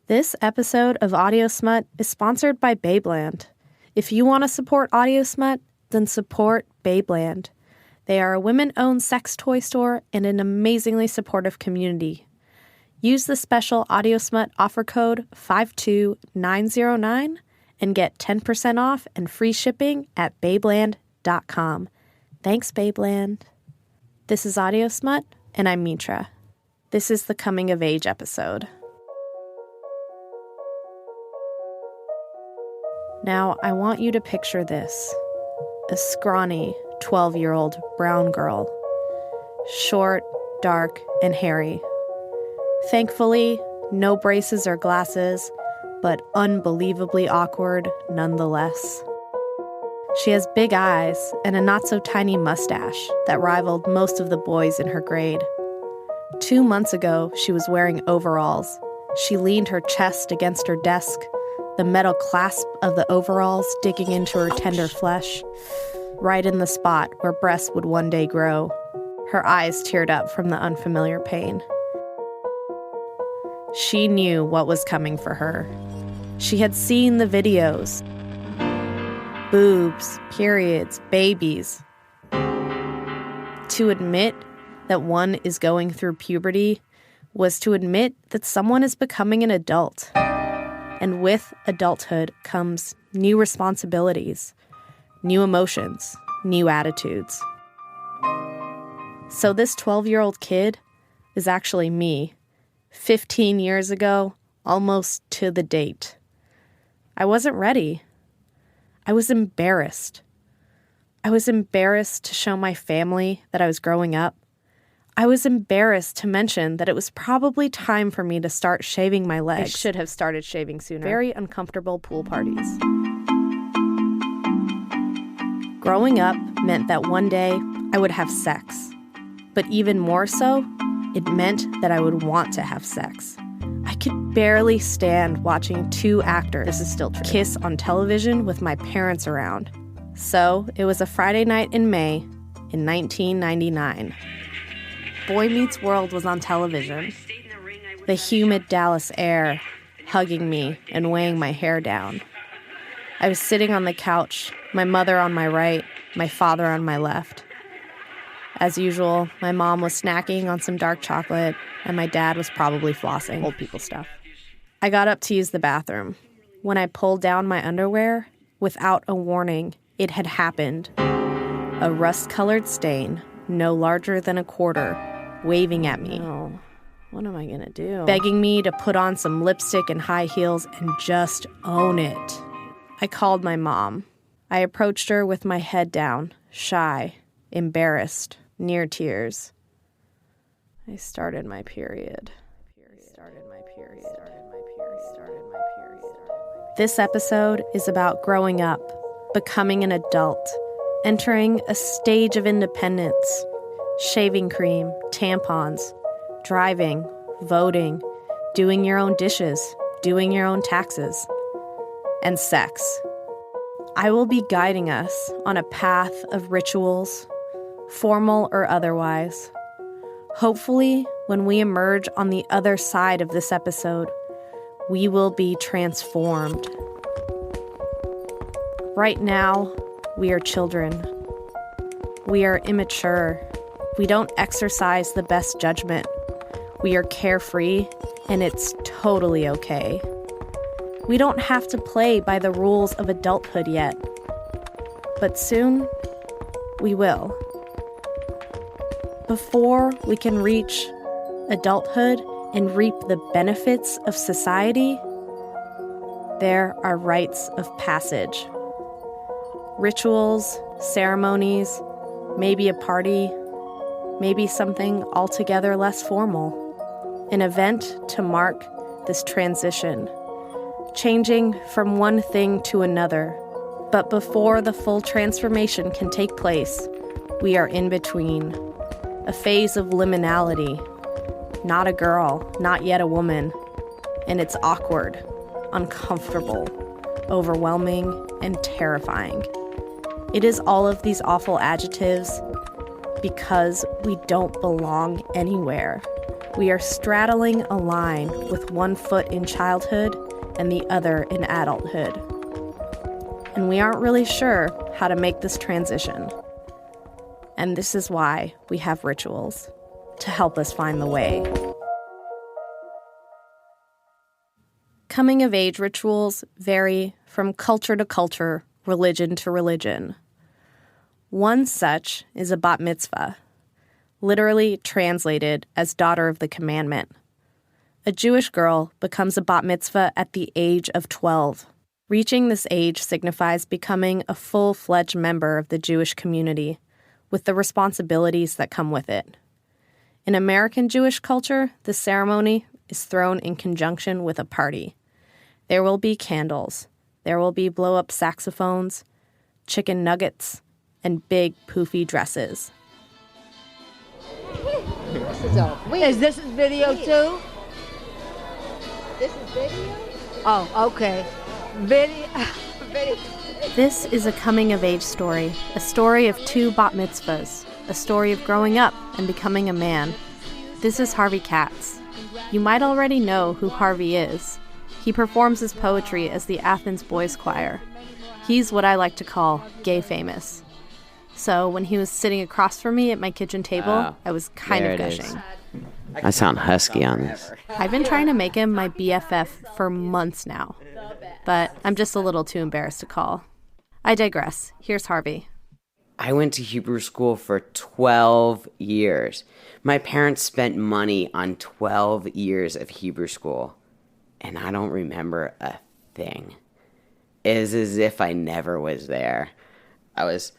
This episode of Audio Smut is sponsored by Babeland. If you want to support Audio Smut, then support Babeland. They are a women-owned sex toy store and an amazingly supportive community. Use the special Audio Smut offer code 52909 and get 10% off and free shipping at babeland.com. Thanks, Babeland. This is Audio Smut, and I'm Mitra. This is the coming of age episode. Now, I want you to picture this. A scrawny 12-year-old brown girl. Short, dark, and hairy. Thankfully, no braces or glasses, but unbelievably awkward nonetheless. She has big eyes and a not-so-tiny mustache that rivaled most of the boys in her grade. 2 months ago, she was wearing overalls. She leaned her chest against her desk, the metal clasp of the overalls digging into her tender flesh, right in the spot where breasts would one day grow. Her eyes teared up from the unfamiliar pain. She knew what was coming for her. She had seen the videos. Boobs, periods, babies. To admit that one is going through puberty was to admit that someone is becoming an adult. And with adulthood comes new responsibilities, new emotions, new attitudes. So this 12-year-old kid is actually me, 15 years ago, almost to the date. I wasn't ready. I was embarrassed. I was embarrassed to show my family that I was growing up. I was embarrassed to mention that it was probably time for me to start shaving my legs. I should have started shaving sooner. Very uncomfortable pool parties. Growing up meant that one day I would have sex. But even more so, it meant that I would want to have sex. I could barely stand watching two actors, this is still true, kiss on television with my parents around. So it was a Friday night in May in 1999. Boy Meets World was on television. The humid Dallas air hugging me and weighing my hair down. I was sitting on the couch, my mother on my right, my father on my left. As usual, my mom was snacking on some dark chocolate, and my dad was probably flossing. Old people stuff. I got up to use the bathroom. When I pulled down my underwear, without a warning, it had happened. A rust-colored stain, no larger than a quarter, waving at me. Oh, what am I gonna do? Begging me to put on some lipstick and high heels and just own it. I called my mom. I approached her with my head down, shy, embarrassed, near tears. I started my period. This episode is about growing up, becoming an adult, entering a stage of independence. Shaving cream, tampons, driving, voting, doing your own dishes, doing your own taxes, and sex. I will be guiding us on a path of rituals, formal or otherwise. Hopefully, when we emerge on the other side of this episode, we will be transformed. Right now, we are children. We are immature. We don't exercise the best judgment. We are carefree, and it's totally okay. We don't have to play by the rules of adulthood yet. But soon, we will. Before we can reach adulthood and reap the benefits of society, there are rites of passage. Rituals, ceremonies, maybe a party, maybe something altogether less formal. An event to mark this transition, changing from one thing to another. But before the full transformation can take place, we are in between. A phase of liminality. Not a girl, not yet a woman. And it's awkward, uncomfortable, overwhelming, and terrifying. It is all of these awful adjectives because we don't belong anywhere. We are straddling a line with one foot in childhood and the other in adulthood. And we aren't really sure how to make this transition. And this is why we have rituals, to help us find the way. Coming-of-age rituals vary from culture to culture, religion to religion. One such is a bat mitzvah, literally translated as daughter of the commandment. A Jewish girl becomes a bat mitzvah at the age of 12. Reaching this age signifies becoming a full-fledged member of the Jewish community, with the responsibilities that come with it. In American Jewish culture, the ceremony is thrown in conjunction with a party. There will be candles, there will be blow-up saxophones, chicken nuggets, and big poofy dresses. Is this video too? This is video? Oh, okay. Video. This is a coming-of-age story, a story of 2 bat mitzvahs, a story of growing up and becoming a man. This is Harvey Katz. You might already know who Harvey is. He performs his poetry as the Athens Boys Choir. He's what I like to call gay famous. So when he was sitting across from me at my kitchen table, I was kind of gushing. I sound husky on this. I've been trying to make him my BFF for months now, but I'm just a little too embarrassed to call. I digress. Here's Harvey. I went to Hebrew school for 12 years. My parents spent money on 12 years of Hebrew school, and I don't remember a thing. It is as if I never was there. I was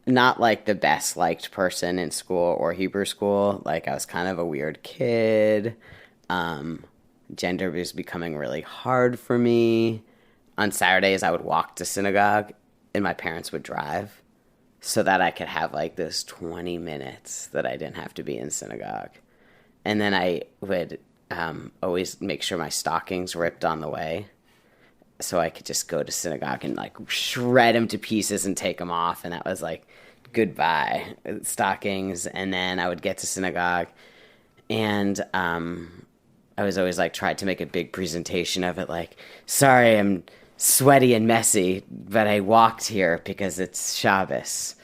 not like the best liked person in school or Hebrew school. Like, I was kind of a weird kid. Gender was becoming really hard for me. On Saturdays, I would walk to synagogue, and my parents would drive so that I could have like those 20 minutes that I didn't have to be in synagogue. And then I would always make sure my stockings ripped on the way, so I could just go to synagogue and like shred them to pieces and take them off. And that was like, goodbye, stockings. And then I would get to synagogue, and I was always like, tried to make a big presentation of it. Like, sorry, I'm sweaty and messy, but I walked here because it's Shabbos.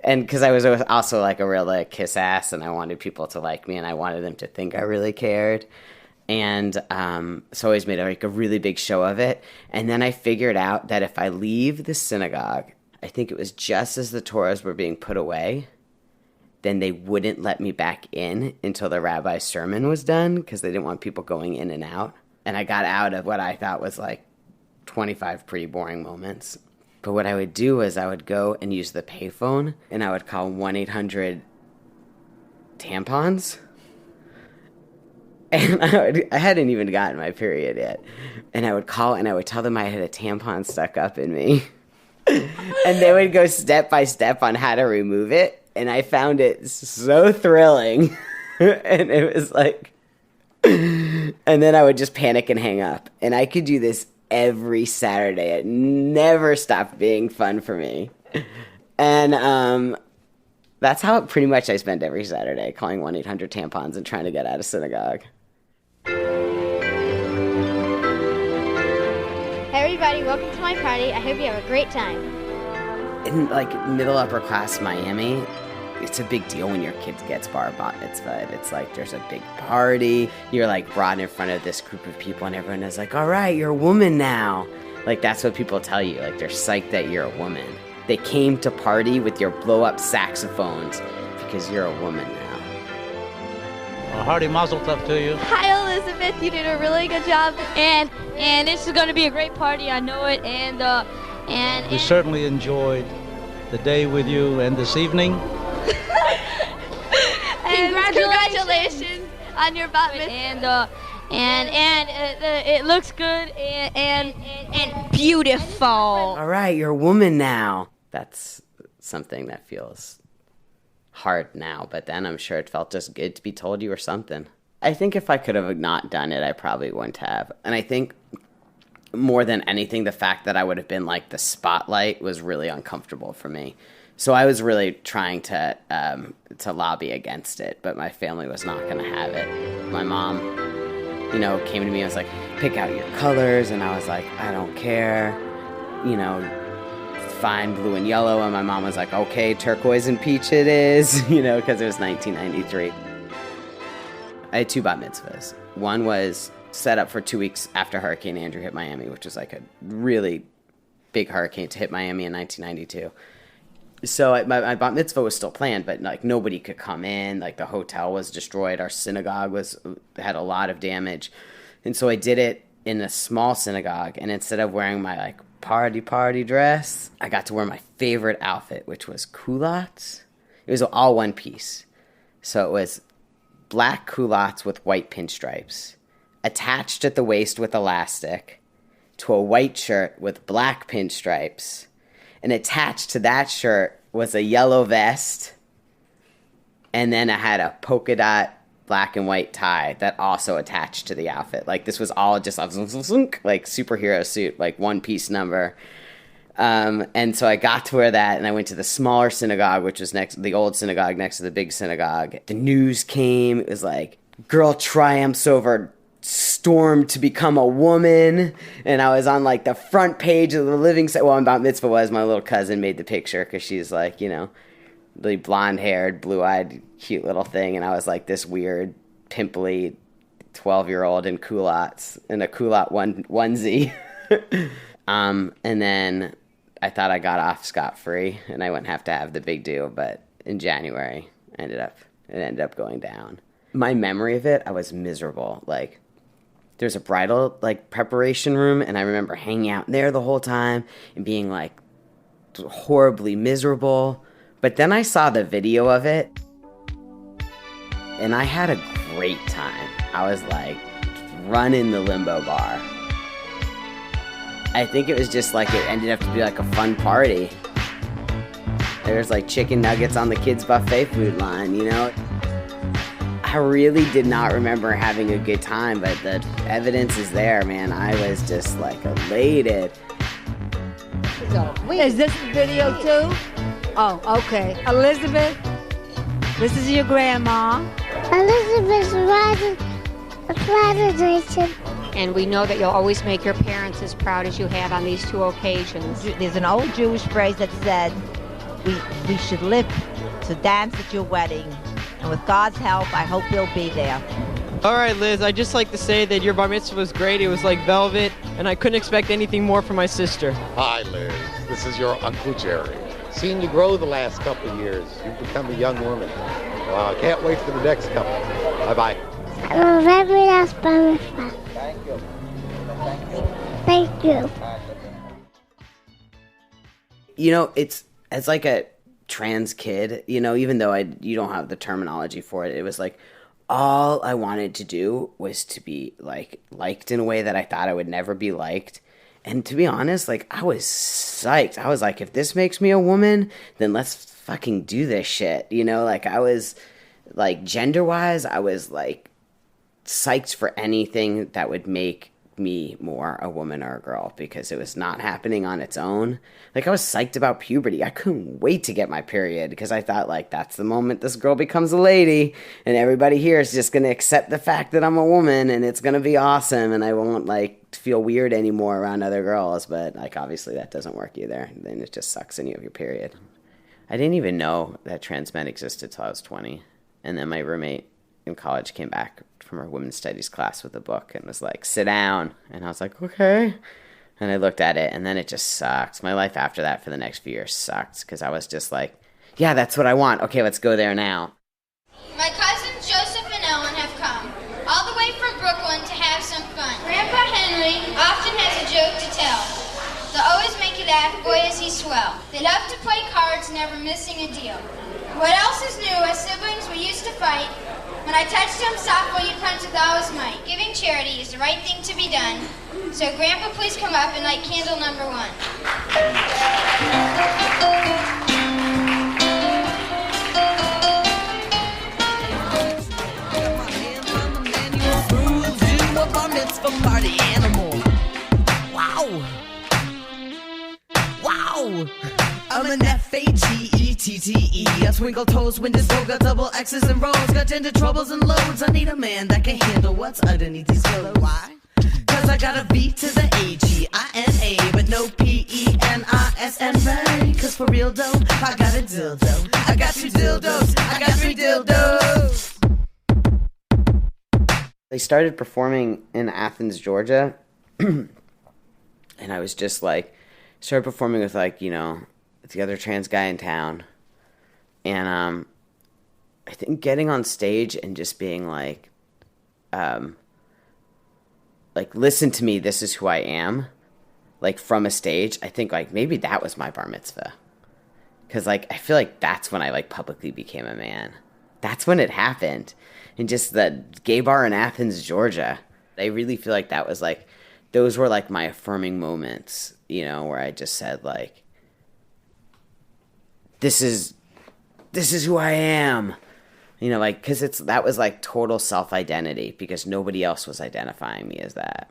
And because I was also like a real like kiss ass, and I wanted people to like me, and I wanted them to think I really cared. And so I always made like a really big show of it. And then I figured out that if I leave the synagogue, I think it was just as the Torahs were being put away, then they wouldn't let me back in until the rabbi's sermon was done, because they didn't want people going in and out. And I got out of what I thought was like 25 pretty boring moments. But what I would do is I would go and use the payphone, and I would call 1-800-tampons. And I hadn't even gotten my period yet. And I would call, and I would tell them I had a tampon stuck up in me. And they would go step by step on how to remove it. And I found it so thrilling. And it was like... And then I would just panic and hang up. And I could do this every Saturday. It never stopped being fun for me. And that's how pretty much I spent every Saturday, calling 1-800-tampons and trying to get out of synagogue. Hey everybody, welcome to my party. I hope you have a great time. In like middle upper class Miami, it's a big deal when your kid gets bat mitzvah. It's like there's a big party. You're like brought in front of this group of people, and everyone is like, all right, you're a woman now. Like, that's what people tell you. Like, they're psyched that you're a woman. They came to party with your blow-up saxophones because you're a woman now. A hearty mazel tov to you. Hi, Elizabeth. You did a really good job, and this is going to be a great party. I know it, and We certainly enjoyed the day with you and this evening. Congratulations on your bat mitzvah. And it looks good and beautiful. All right, you're a woman now. That's something that feels hard now, but then I'm sure it felt just good to be told you were something. I think if I could have not done it, I probably wouldn't have. And I think more than anything, the fact that I would have been like the spotlight was really uncomfortable for me, So I was really trying to lobby against it, but my family was not going to have it. My mom, came to me and was like, pick out your colors. And I was like, I don't care, fine, blue and yellow. And my mom was like, okay, turquoise and peach it is, because it was 1993. I had 2 bat mitzvahs. One was set up for 2 weeks after Hurricane Andrew hit Miami, which was like a really big hurricane to hit Miami in 1992. So my bat mitzvah was still planned, but like nobody could come in. Like the hotel was destroyed. Our synagogue had a lot of damage. And so I did it in a small synagogue. And instead of wearing my like party dress, I got to wear my favorite outfit, which was culottes. It was all one piece. So it was black culottes with white pinstripes, attached at the waist with elastic to a white shirt with black pinstripes. And attached to that shirt was a yellow vest. And then I had a polka dot black and white tie that also attached to the outfit. Like this was all just like superhero suit, like one piece number. And so I got to wear that, and I went to the smaller synagogue, which was the old synagogue next to the big synagogue. The news came. It was like, girl triumphs over storm to become a woman. And I was on like the front page of the living set. Well, bat mitzvah was, my little cousin made the picture because she's like, really blonde-haired, blue-eyed, cute little thing. And I was like this weird, pimply 12-year-old in culottes, in a culotte onesie. And then I thought I got off scot-free and I wouldn't have to have the big do, but in January it ended up going down. My memory of it, I was miserable. Like, there's a bridal like preparation room, and I remember hanging out there the whole time and being like horribly miserable. But then I saw the video of it and I had a great time. I was like running the limbo bar. I think it was just like, it ended up to be like a fun party. There's like chicken nuggets on the kids' buffet food line, I really did not remember having a good time, but the evidence is there, man. I was just like elated. Is this video too? Oh, okay. Elizabeth, this is your grandma. Elizabeth's graduation. And we know that you'll always make your parents as proud as you have on these 2 occasions. There's an old Jewish phrase that said, we should live to dance at your wedding. And with God's help, I hope you'll be there. All right, Liz, I'd just like to say that your bar mitzvah was great. It was like velvet, and I couldn't expect anything more from my sister. Hi, Liz. This is your Uncle Jerry. Seen you grow the last couple of years. You've become a young woman. I can't wait for the next couple. Bye-bye. I'm a very nice bar mitzvah. Thank you. Thank you. As like a trans kid, even though you don't have the terminology for it, it was like all I wanted to do was to be like liked in a way that I thought I would never be liked. And to be honest, like I was psyched. I was like, if this makes me a woman, then let's fucking do this shit. Like I was like gender-wise, I was like psyched for anything that would make me more a woman or a girl, because it was not happening on its own. Like I was psyched about puberty. I couldn't wait to get my period, because I thought like that's the moment this girl becomes a lady and everybody here is just going to accept the fact that I'm a woman, and it's going to be awesome, and I won't like feel weird anymore around other girls. But like obviously that doesn't work either. Then it just sucks and you have your period. I didn't even know that trans men existed till I was 20. And then my roommate in college came back from her women's studies class with a book and was like, sit down. And I was like, okay. And I looked at it, and then it just sucked. My life after that for the next few years sucked, because I was just like, yeah, that's what I want. Okay, let's go there now. My cousins Joseph and Ellen have come, all the way from Brooklyn to have some fun. Grandpa Henry often has a joke to tell. They'll always make you laugh, boy is he swell. They love to play cards, never missing a deal. What else is new? As siblings we used to fight. When I touched him, softball you punch with all his might. Giving charity is the right thing to be done. So Grandpa, please come up and light candle number 1. Party animal. Wow. I'm an FAGE CTE. I twinkle toes when this got double X's and rows. Got gender troubles and loads. I need a man that can handle what's underneath these clothes. Why? Cause I got a B to the A-G-I-N-A, but no P-E-N-I-S-N-A. Cause for real though, I got a dildo. I got 2 dildos. I got 3 dildos. They started performing in Athens, Georgia. And I was just like, started performing with like, you know, the other trans guy in town. And I think getting on stage and just being like, listen to me, this is who I am, like from a stage, I think like maybe that was my bar mitzvah. Cause like, I feel like that's when I like publicly became a man. That's when it happened. And just that gay bar in Athens, Georgia. I really feel like that was like, those were like my affirming moments, you know, where I just said like, this is who I am. You know, like, because that was like total self-identity because nobody else was identifying me as that.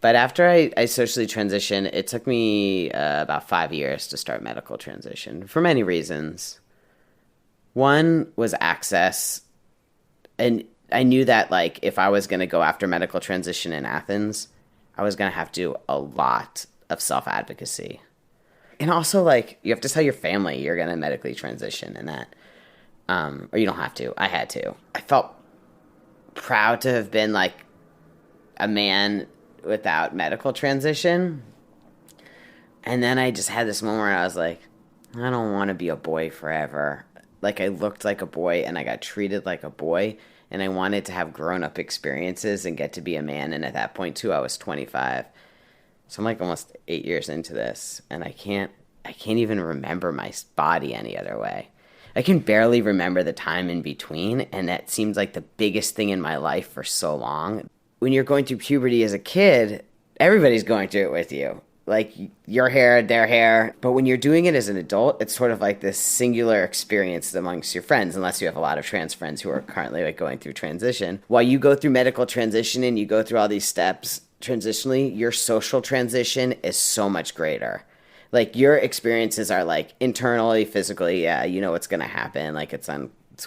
But after I socially transitioned, it took me about 5 years to start medical transition for many reasons. One was access. And I knew that, like, if I was going to go after medical transition in Athens, I was going to have to do a lot of self-advocacy. And also, like, you have to tell your family you're going to medically transition and that. Or you don't have to. I had to. I felt proud to have been, like, a man without medical transition. And then I just had this moment where I was like, I don't want to be a boy forever. Like, I looked like a boy and I got treated like a boy. And I wanted to have grown-up experiences and get to be a man. And at that point, too, I was 25. So I'm, like, almost 8 years into this. And I can't even remember my body any other way. I can barely remember the time in between, and that seems like the biggest thing in my life for so long. When you're going through puberty as a kid, everybody's going through it with you. Like, your hair, their hair. But when you're doing it as an adult, it's sort of like this singular experience amongst your friends, unless you have a lot of trans friends who are currently like going through transition. While you go through medical transition and you go through all these steps transitionally, your social transition is so much greater. Like, your experiences are, like, internally, physically, yeah, you know what's going to happen. Like, it's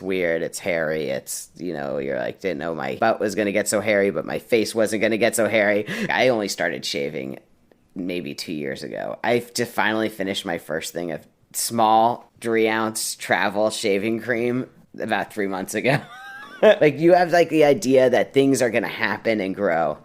weird, it's hairy, it's, you know, you're like, didn't know my butt was going to get so hairy, but my face wasn't going to get so hairy. I only started shaving maybe 2 years ago. I've just finally finished my first thing of small 3-ounce travel shaving cream about 3 months ago. Like, you have, like, the idea that things are going to happen and grow,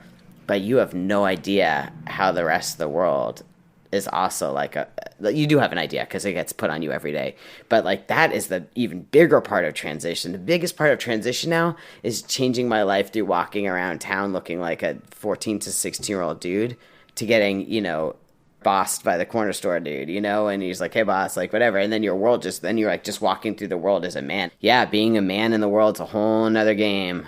but you have no idea how the rest of the world is also like you do have an idea because it gets put on you every day, but like that is the even bigger part of transition. The biggest part of transition now is changing my life through walking around town looking like a 14 to 16-year-old dude to getting, you know, bossed by the corner store dude, you know, and he's like, hey boss, like whatever, and then your world then you're like just walking through the world as a man. Yeah, being a man in the world's a whole nother game.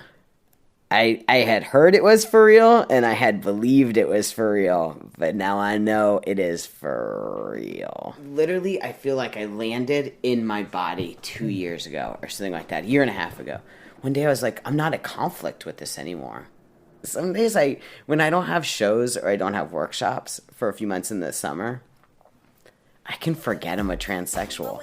I had heard it was for real, and I had believed it was for real, but now I know it is for real. Literally, I feel like I landed in my body 2 years ago, or something like that, a year and a half ago. One day I was like, I'm not at conflict with this anymore. Some days when I don't have shows or I don't have workshops for a few months in the summer, I can forget I'm a transsexual.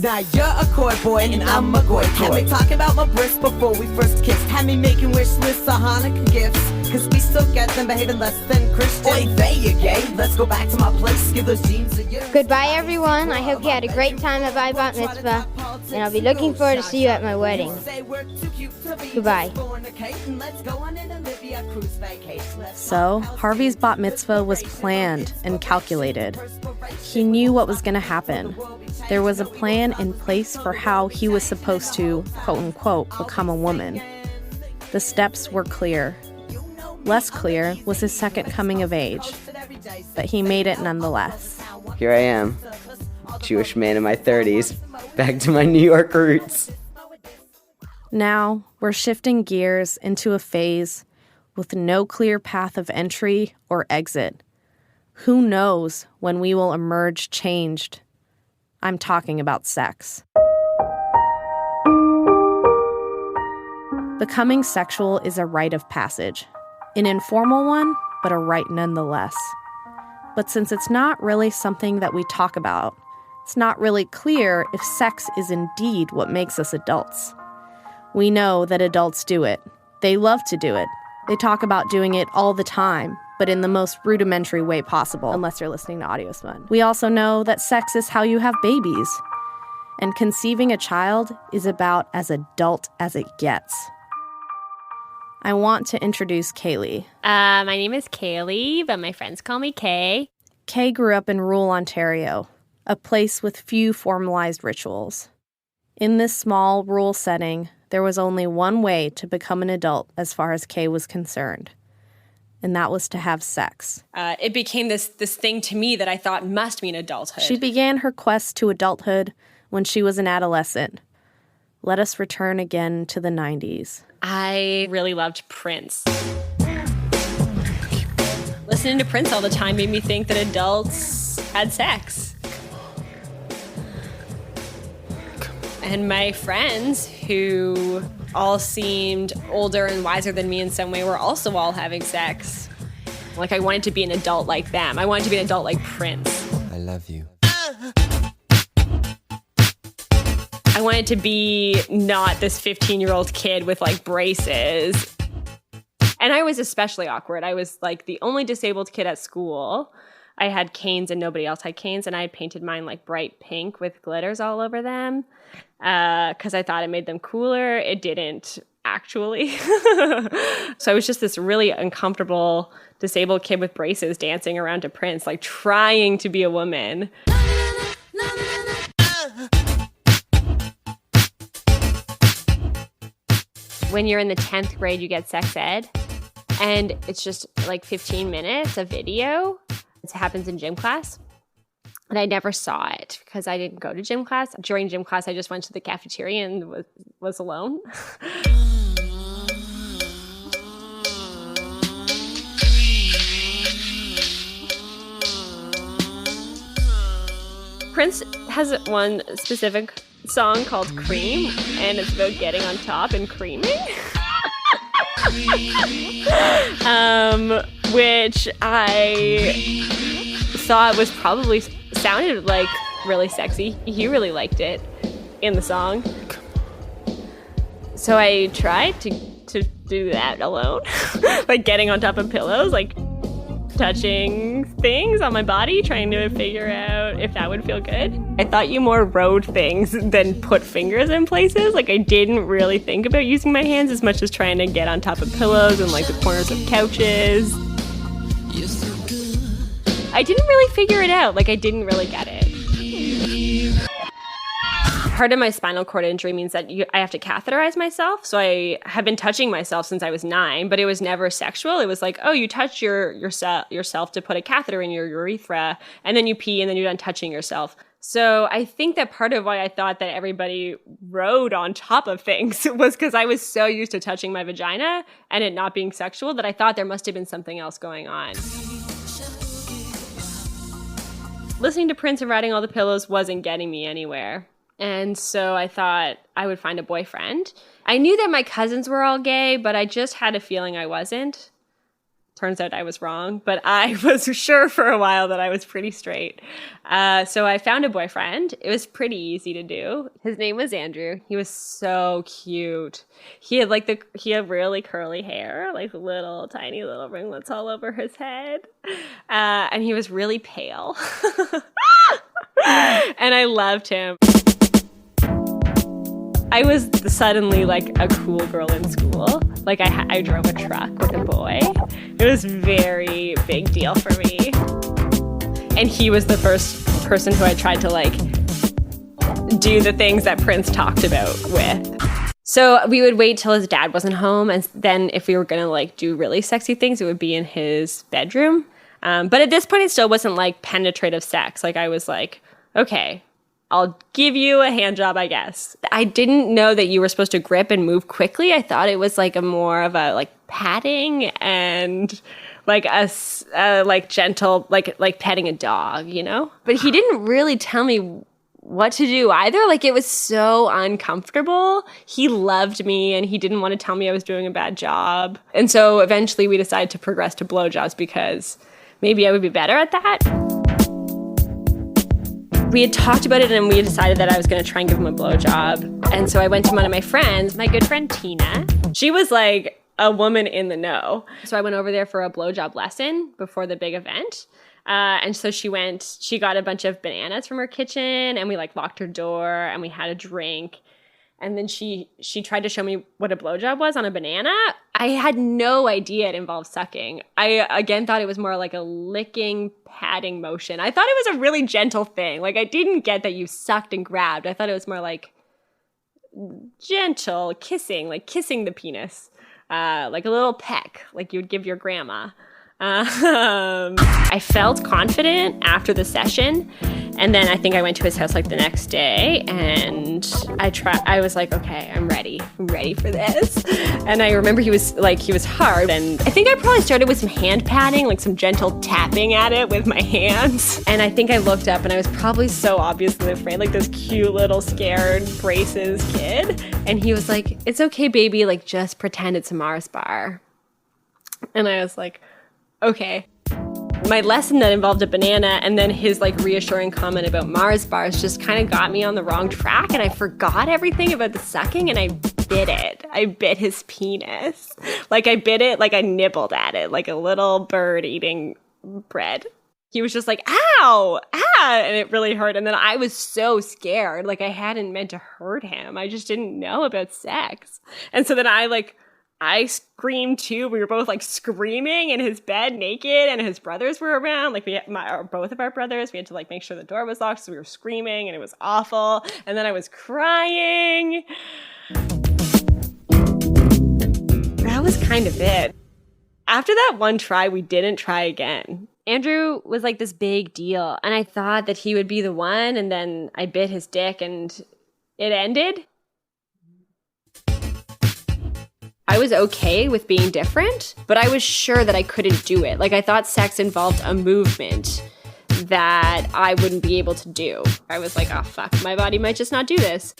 Now you're a coy boy and I'm a goy toy. Had me talking about my breasts before we first kissed. Had me making wish lists of Hanukkah gifts, cause we still get them behaving less than Christian. Oi, there you gay. Let's go back to my place. Give those jeans a year. Goodbye everyone. I hope you had a great time at my bat mitzvah, and I'll be looking forward to see you at my wedding. Goodbye. So, Harvey's bat mitzvah was planned and calculated. He knew what was going to happen. There was a plan in place for how he was supposed to, quote-unquote, become a woman. The steps were clear. Less clear was his second coming of age, but he made it nonetheless. Here I am, Jewish man in my 30s, back to my New York roots. Now, we're shifting gears into a phase with no clear path of entry or exit. Who knows when we will emerge changed? I'm talking about sex. Becoming sexual is a rite of passage. An informal one, but a rite nonetheless. But since it's not really something that we talk about, it's not really clear if sex is indeed what makes us adults. We know that adults do it. They love to do it. They talk about doing it all the time, but in the most rudimentary way possible, unless you're listening to Audiospun. We also know that sex is how you have babies. And conceiving a child is about as adult as it gets. I want to introduce Kaylee. My name is Kaylee, but my friends call me Kay. Kay grew up in rural Ontario, a place with few formalized rituals. In this small, rural setting, there was only one way to become an adult as far as Kay was concerned, and that was to have sex. It became this thing to me that I thought must mean adulthood. She began her quest to adulthood when she was an adolescent. Let us return again to the 90s. I really loved Prince. Listening to Prince all the time made me think that adults had sex. And my friends, who all seemed older and wiser than me in some way, were also all having sex. Like, I wanted to be an adult like them. I wanted to be an adult like Prince. I love you. I wanted to be not this 15-year-old kid with, like, braces. And I was especially awkward. I was, like, the only disabled kid at school. I had canes and nobody else had canes, and I had painted mine, like, bright pink with glitters all over them because I thought it made them cooler. It didn't, actually. So I was just this really uncomfortable disabled kid with braces dancing around to Prince, like, trying to be a woman. When you're in the 10th grade, you get sex ed, and it's just like 15 minutes of video. It happens in gym class, and I never saw it because I didn't go to gym class. During gym class, I just went to the cafeteria and was alone. Prince has one specific song called Cream, and it's about getting on top and creaming. Which I thought was probably sounded like really sexy. He really liked it in the song. So I tried to do that alone. Like getting on top of pillows, like touching things on my body, trying to figure out if that would feel good. I thought you more rode things than put fingers in places. Like, I didn't really think about using my hands as much as trying to get on top of pillows and, like, the corners of couches. I didn't really figure it out. Like, I didn't really get it. Part of my spinal cord injury means that I have to catheterize myself. So I have been touching myself since I was 9, but it was never sexual. It was like, oh, you touch yourself to put a catheter in your urethra, and then you pee, and then you're done touching yourself. So I think that part of why I thought that everybody rode on top of things was because I was so used to touching my vagina and it not being sexual that I thought there must have been something else going on. Listening to Prince and riding all the pillows wasn't getting me anywhere. And so I thought I would find a boyfriend. I knew that my cousins were all gay, but I just had a feeling I wasn't. Turns out I was wrong, but I was sure for a while that I was pretty straight. So I found a boyfriend. It was pretty easy to do. His name was Andrew. He was so cute. He had really curly hair, like little tiny little ringlets all over his head. And he was really pale. And I loved him. I was suddenly like a cool girl in school. Like I drove a truck with a boy. It was a very big deal for me. And he was the first person who I tried to like do the things that Prince talked about with. So we would wait till his dad wasn't home, and then if we were gonna like do really sexy things, it would be in his bedroom. But at this point, it still wasn't like penetrative sex. Like I was like, okay, I'll give you a hand job, I guess. I didn't know that you were supposed to grip and move quickly. I thought it was like a more of a like patting and like a like gentle, like petting a dog, you know? But he didn't really tell me what to do either. Like it was so uncomfortable. He loved me and he didn't want to tell me I was doing a bad job. And so eventually we decided to progress to blowjobs because maybe I would be better at that. We had talked about it and we had decided that I was going to try and give him a blowjob. And so I went to one of my friends, my good friend Tina. She was like a woman in the know. So I went over there for a blowjob lesson before the big event. And so she got a bunch of bananas from her kitchen and we like locked her door and we had a drink. And then she tried to show me what a blowjob was on a banana. I had no idea it involved sucking. I, again, thought it was more like a licking, patting motion. I thought it was a really gentle thing. Like, I didn't get that you sucked and grabbed. I thought it was more like gentle kissing, like kissing the penis. Like a little peck, like you would give your grandma. I felt confident after the session, and then I think I went to his house like the next day, and I was like, okay, I'm ready for this. And I remember he was hard, and I think I probably started with some hand patting, like some gentle tapping at it with my hands. And I think I looked up, and I was probably so obviously afraid, like this cute little scared braces kid. And he was like, "It's okay, baby, like just pretend it's a Mars bar." And I was like, okay. My lesson that involved a banana and then his like reassuring comment about Mars bars just kind of got me on the wrong track, and I forgot everything about the sucking and I bit it. I bit his penis. Like I bit it, like I nibbled at it like a little bird eating bread. He was just like, ow, and it really hurt. And then I was so scared. Like I hadn't meant to hurt him. I just didn't know about sex. And so then I screamed too. We were both like screaming in his bed naked, and his brothers were around. Like both of our brothers, we had to like make sure the door was locked. So we were screaming and it was awful. And then I was crying. That was kind of it. After that one try, we didn't try again. Andrew was like this big deal, and I thought that he would be the one, and then I bit his dick and it ended. I was okay with being different, but I was sure that I couldn't do it. Like I thought sex involved a movement that I wouldn't be able to do. I was like, oh fuck, my body might just not do this.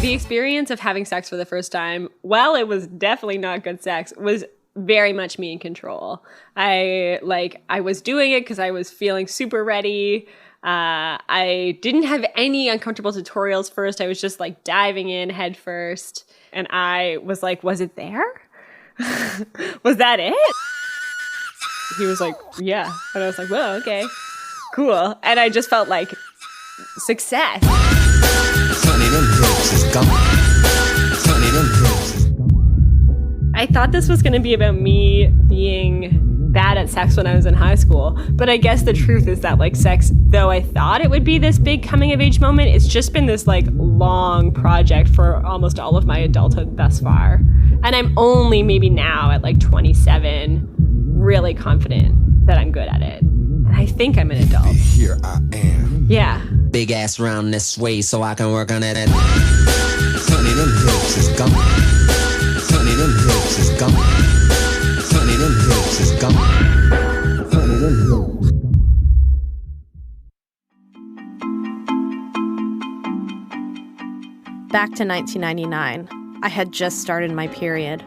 The experience of having sex for the first time, while it was definitely not good sex, was very much me in control. I was doing it because I was feeling super ready. I didn't have any uncomfortable tutorials first. I was just like diving in head first. And I was like, was it there? Was that it? He was like, yeah. And I was like, whoa, okay, cool. And I just felt like success. I thought this was going to be about me being bad at sex when I was in high school. But I guess the truth is that like sex, though I thought it would be this big coming of age moment, it's just been this like long project for almost all of my adulthood thus far. And I'm only maybe now at like 27 really confident that I'm good at it. And I think I'm an adult. Here I am. Yeah. Big ass round this way so I can work on it. Honey, them hips is gone. Honey, them hips is gone. Honey, them hips is gone. Honey, them hips. Back to 1999. I had just started my period.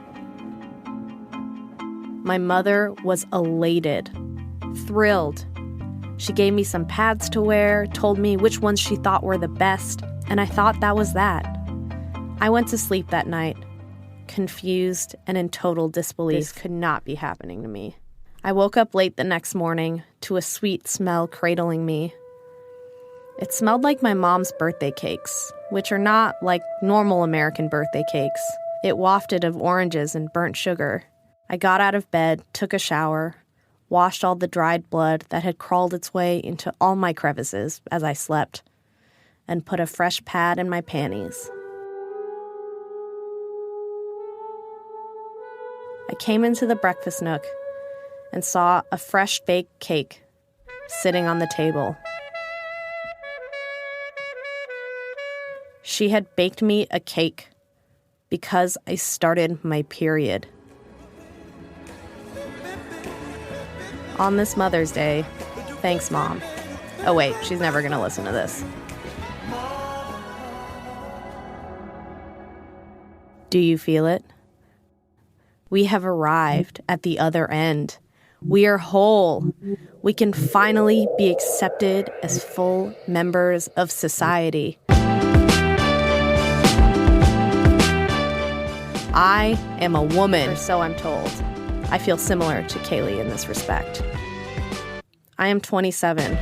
My mother was elated, thrilled. She gave me some pads to wear, told me which ones she thought were the best, and I thought that was that. I went to sleep that night, confused and in total disbelief. This could not be happening to me. I woke up late the next morning to a sweet smell cradling me. It smelled like my mom's birthday cakes, which are not like normal American birthday cakes. It wafted of oranges and burnt sugar. I got out of bed, took a shower, washed all the dried blood that had crawled its way into all my crevices as I slept, and put a fresh pad in my panties. I came into the breakfast nook and saw a fresh baked cake sitting on the table. She had baked me a cake because I started my period. On this Mother's Day, thanks, Mom. Oh wait, she's never gonna listen to this. Do you feel it? We have arrived at the other end. We are whole. We can finally be accepted as full members of society. I am a woman, or so I'm told. I feel similar to Kaylee in this respect. I am 27.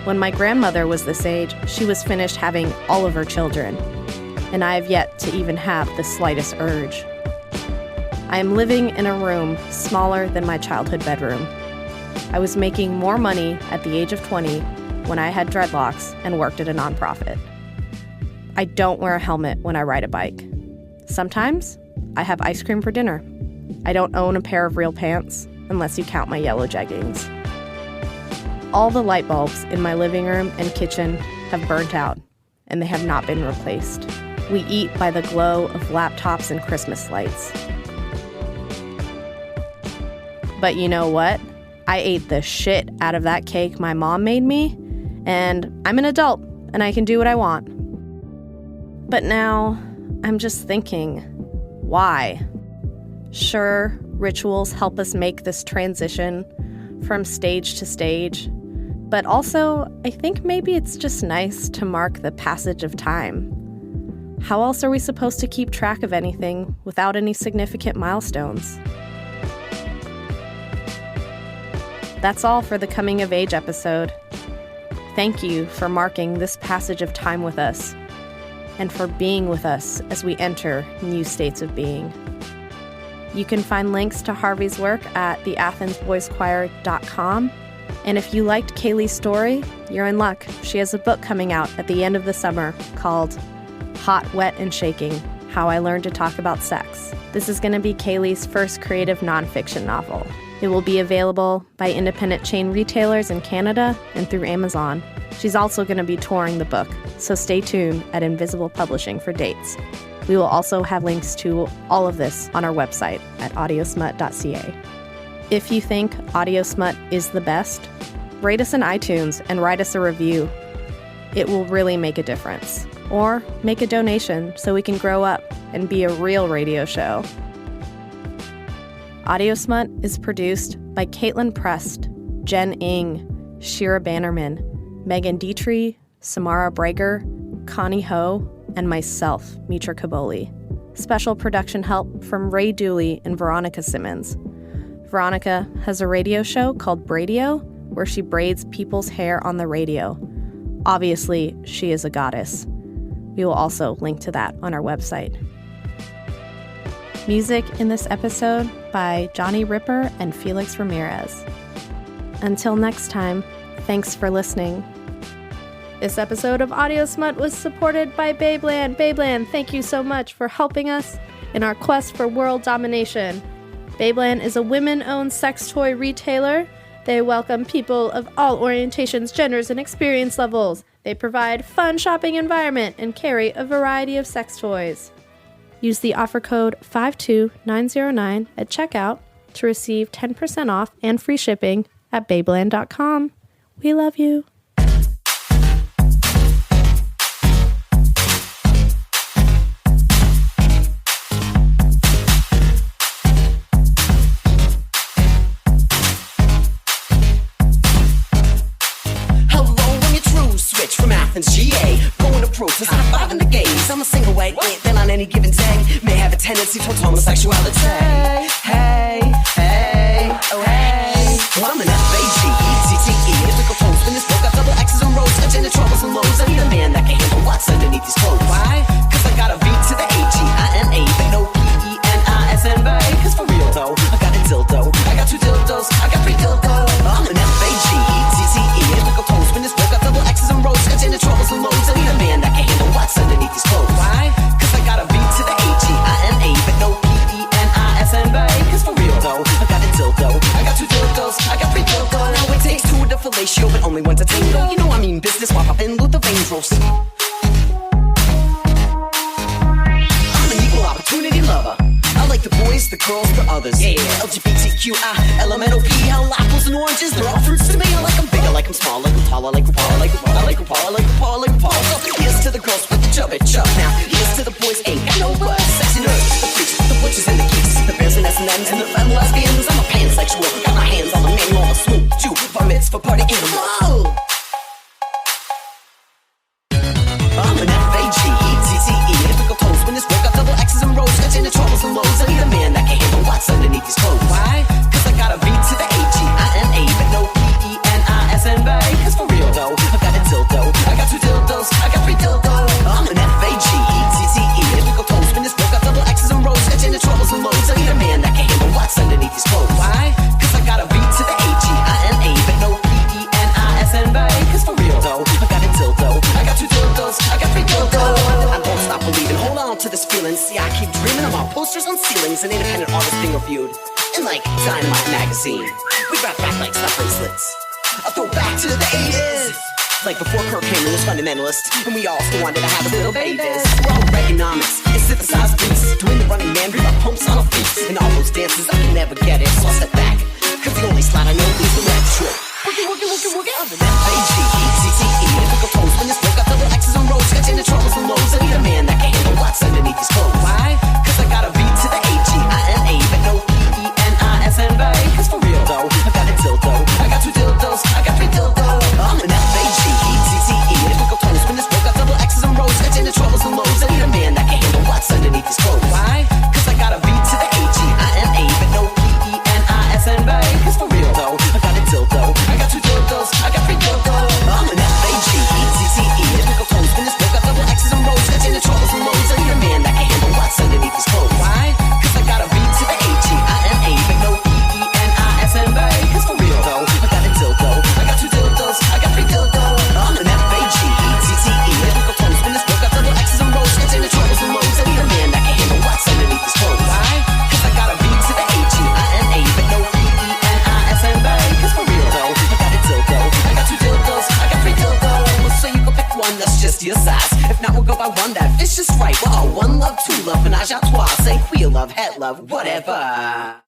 When my grandmother was this age, she was finished having all of her children, and I have yet to even have the slightest urge. I am living in a room smaller than my childhood bedroom. I was making more money at the age of 20 when I had dreadlocks and worked at a nonprofit. I don't wear a helmet when I ride a bike. Sometimes I have ice cream for dinner. I don't own a pair of real pants unless you count my yellow jeggings. All the light bulbs in my living room and kitchen have burnt out, and they have not been replaced. We eat by the glow of laptops and Christmas lights. But you know what? I ate the shit out of that cake my mom made me, and I'm an adult, and I can do what I want. But now, I'm just thinking, why? Sure, rituals help us make this transition from stage to stage, but also, I think maybe it's just nice to mark the passage of time. How else are we supposed to keep track of anything without any significant milestones? That's all for the Coming of Age episode. Thank you for marking this passage of time with us, and for being with us as we enter new states of being. You can find links to Harvey's work at theathensboyschoir.com. And if you liked Kaylee's story, you're in luck. She has a book coming out at the end of the summer called Hot, Wet, and Shaking: How I Learned to Talk About Sex. This is going to be Kaylee's first creative nonfiction novel. It will be available by independent chain retailers in Canada and through Amazon. She's also going to be touring the book, so stay tuned at Invisible Publishing for dates. We will also have links to all of this on our website at audiosmut.ca. If you think Audiosmut is the best, rate us in iTunes and write us a review. It will really make a difference. Or make a donation so we can grow up and be a real radio show. Audiosmut is produced by Caitlin Prest, Jen Ng, Shira Bannerman, Megan Dietrich, Samara Brager, Connie Ho, and myself, Mitra Kaboli. Special production help from Ray Dooley and Veronica Simmons. Veronica has a radio show called Bradio, where she braids people's hair on the radio. Obviously, she is a goddess. We will also link to that on our website. Music in this episode by Johnny Ripper and Felix Ramirez. Until next time, thanks for listening. This episode of Audiosmut was supported by Babeland. Babeland, thank you so much for helping us in our quest for world domination. Babeland is a women-owned sex toy retailer. They welcome people of all orientations, genders, and experience levels. They provide fun shopping environment and carry a variety of sex toys. Use the offer code 52909 at checkout to receive 10% off and free shipping at babeland.com. We love you. From Athens, GA, going to proof, it's high five in the gaze. I'm a single white ant that on any given day may have a tendency towards homosexuality. Hey, hey, oh hey. Well, I'm an F-A-G-E-T-T-E. Typical toast in this book, got double X's on rows, agenda troubles and lows. I need a man that can handle what's underneath these clothes. Why? Cause I got a V to the A-G-I-N-A, but no P-E-N-I-S-N, babe. Cause for real though, I got a dildo, I got 2 dildos, I got 3 dildos. I'm an F-A-G-E-T-T-E. Typical toast in this book, got double X's on rows. In the troubles and loads, I need a man that can handle what's underneath these clothes. Why? Cause I got a V to the A-G-I-N-A, but no P-E-N-I-S-N, babe. Cause for real though, I got a dildo, I got 2 dildos, I got 3 dildos. Now it takes 2 to fellatio, but only 1 to tango. You know I mean business, while poppin' Luther Vandross. I'm an equal opportunity lover. I like the boys, the girls, the others. Yeah, LGBTQI, LMNOP, hell, apples and oranges, they're all fruits to me. I like them big, I like them small, I like them tall, I like them tall, I like them tall, I like them tall, I like them tall, I like them tall. So here's to the girls with the chubby chub. Now here's to the boys, ain't got no words. Sexy nerds, the freaks, the butchers and the geeks, the bears and S&M's and the femme lesbians. I'm a pansexual, got my hands on the manual, I'm a smooth Jew, bar mitzvah party animal. I'm an F-A-G-E-T-T-E, typical toast when this work got double X's and rows, got into troubles and lows. I need a man that can handle what's underneath these clothes. Why? Cause I got a V to the A-G-I-N-A, but no P-E-N-I-S-N, babe. Cause for real though, I got a dildo, I got 2 dildos, I got 3 dildos. I'm an F-A-G-E-T-T-E, typical toast when this work got double X's and rows, got into troubles and lows. I need a man that can handle what's underneath these clothes. Why? Cause I got a V to the A-G-I-N-A, but no P-E-N-I-S-N, babe. Cause for real though, I got a dildo, I got 2 dildos, I got 3 dildos. I won't stop believing, hold on to this feeling. See, I keep dreaming about posters on ceilings, an independent artist being reviewed in like Dynamite magazine. We rap back like stuff bracelets. I throw back to the 80s, like before Kirk Cameron was fundamentalist, and we all still wanted to have a little babies. We're all Reaganomics and synthesized beats, doing the running man, read my pumps on our feet, and all those dances I can never get it, so I step back, cause the only slide I know is the red strip. Woogie. I'm an F-A-G-E-T-T-E, typical toast when this work got double X's and rows, got into troubles and lows. I need a man that can handle what's underneath these clothes. Why? Cause I got a V to the A-G-I-N-A, but no P-E-N-I-S-N, babe. Cause for real though, I got a dildo, I got 2 dildos, I got 3 dildos. I'm an F-A-G-E-T-T-E, typical toast when this work got double X's and rows, got into troubles and lows. I need a man that can handle what's underneath these clothes. Why? Cause I got a V to the A-G-I-N-A, but no P-E-N-I-S-N, babe. Cause for real though, I got a dildo, I got 2 dildos, I got 3 dildos. I'm an F-A-G-E-T-T-E, typical toast when this work got double X's and rows, got into troubles and lows. I need a man that can handle what's underneath these clothes. Why? Cause I got a V to the A-G-I-N-A, but no P-E-N-I-S-N, babe. Cause for real though, I got a dildo, I got 2 dildos, I got 3 dildos. I'm an F-A-G-E-T-T-E, typical toast when this work got double X's and rows, got into troubles and lows. I need a man that can handle what's underneath these clothes. Why? Cause I got a V to the A-G-I-N-A, but no P-E-N-I-S-N, babe. Cause for real though, I got a dildo, I got 2 dildos, I got 3 dildos. So you can pick one that's just your size. If not, we'll go by one that fits just right. We're all one love, 2 love, menage a trois. Say queer love, het love, whatever.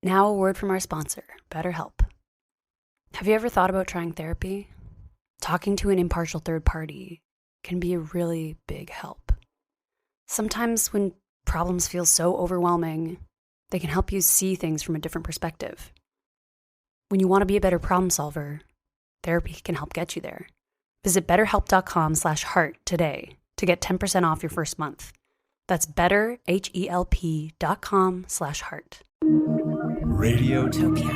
Now a word from our sponsor, BetterHelp. Have you ever thought about trying therapy? Talking to an impartial third party can be a really big help. Sometimes when problems feel so overwhelming, they can help you see things from a different perspective. When you want to be a better problem solver, therapy can help get you there. Visit betterhelp.com/heart today to get 10% off your first month. That's betterhelp.com/heart. Radiotopia.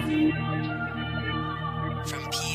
From P